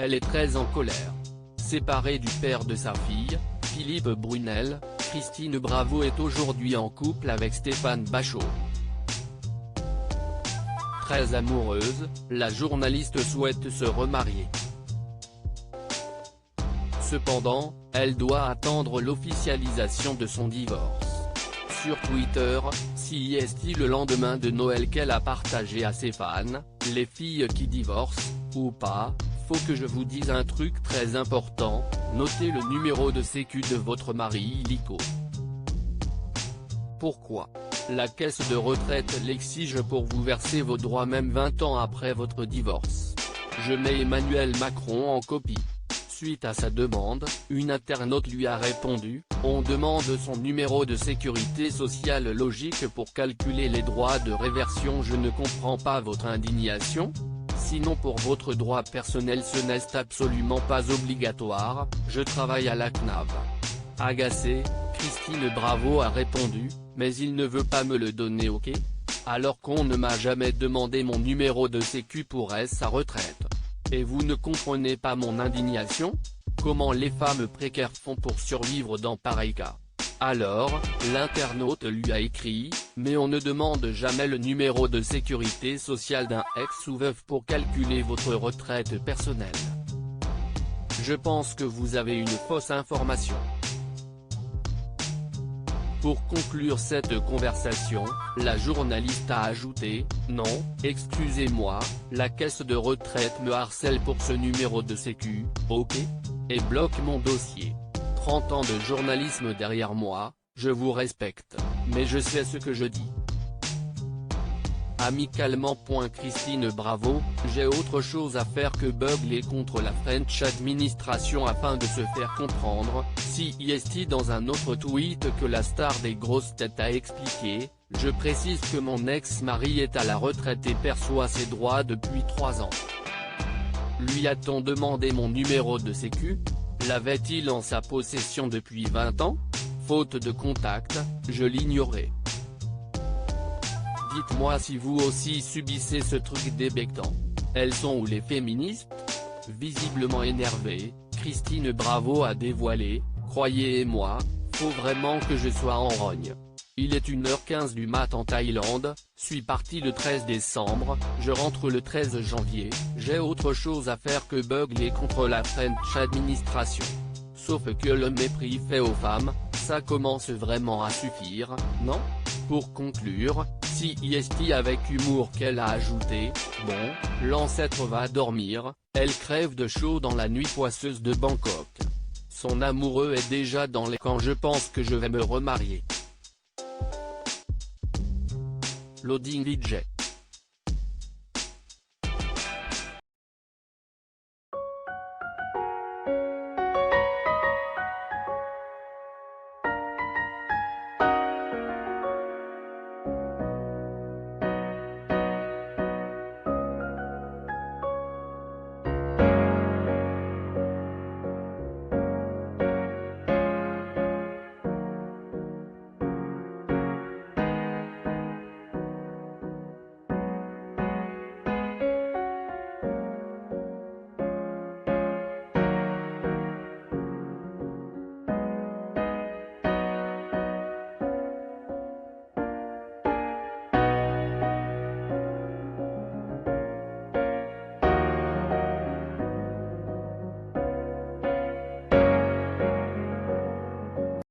Elle est très en colère. Séparée du père de sa fille, Philippe Brunel, Christine Bravo est aujourd'hui en couple avec Stéphane Bachot. Très amoureuse, la journaliste souhaite se remarier. Cependant, elle doit attendre l'officialisation de son divorce. Sur Twitter, CIST le lendemain de Noël qu'elle a partagé à ses fans, « Les filles qui divorcent, ou pas, faut que je vous dise un truc très important, notez le numéro de sécu de votre mari illico. Pourquoi ? La caisse de retraite l'exige pour vous verser vos droits même 20 ans après votre divorce. Je mets Emmanuel Macron en copie. » Suite à sa demande, une internaute lui a répondu, « On demande son numéro de sécurité sociale logique pour calculer les droits de réversion. Je ne comprends pas votre indignation. Sinon pour votre droit personnel ce n'est absolument pas obligatoire, je travaille à la CNAV. » Agacée, Christine Bravo a répondu, « Mais il ne veut pas me le donner, ok ? Alors qu'on ne m'a jamais demandé mon numéro de sécu pour sa retraite. Et vous ne comprenez pas mon indignation ? Comment les femmes précaires font pour survivre dans pareil cas ? » Alors, l'internaute lui a écrit, « Mais on ne demande jamais le numéro de sécurité sociale d'un ex ou veuf pour calculer votre retraite personnelle. Je pense que vous avez une fausse information. » Pour conclure cette conversation, la journaliste a ajouté, « Non, excusez-moi, la caisse de retraite me harcèle pour ce numéro de sécu, ok ? Et bloque mon dossier. 30 ans de journalisme derrière moi, je vous respecte, mais je sais ce que je dis. » Amicalement. Christine Bravo, j'ai autre chose à faire que beugler contre la French Administration afin de se faire comprendre. CIST dans un autre tweet que la star des grosses têtes a expliqué, « Je précise que mon ex-mari est à la retraite et perçoit ses droits depuis 3 ans. Lui a-t-on demandé mon numéro de sécu ? L'avait-il en sa possession depuis 20 ans ? Faute de contact, je l'ignorais. Dites-moi si vous aussi subissez ce truc débectant. Elles sont où les féministes ? » Visiblement énervée, Christine Bravo a dévoilé, « Croyez-moi, faut vraiment que je sois en rogne. Il est 1h15 du mat en Thaïlande, suis parti le 13 décembre, je rentre le 13 janvier, j'ai autre chose à faire que beugler contre la French Administration. Sauf que le mépris fait aux femmes, ça commence vraiment à suffire, non ? » Pour conclure, CIST avec humour qu'elle a ajouté, « Bon, l'ancêtre va dormir, elle crève de chaud dans la nuit poisseuse de Bangkok. Son amoureux est déjà dans les camps, je pense que je vais me remarier. » Loading DJ.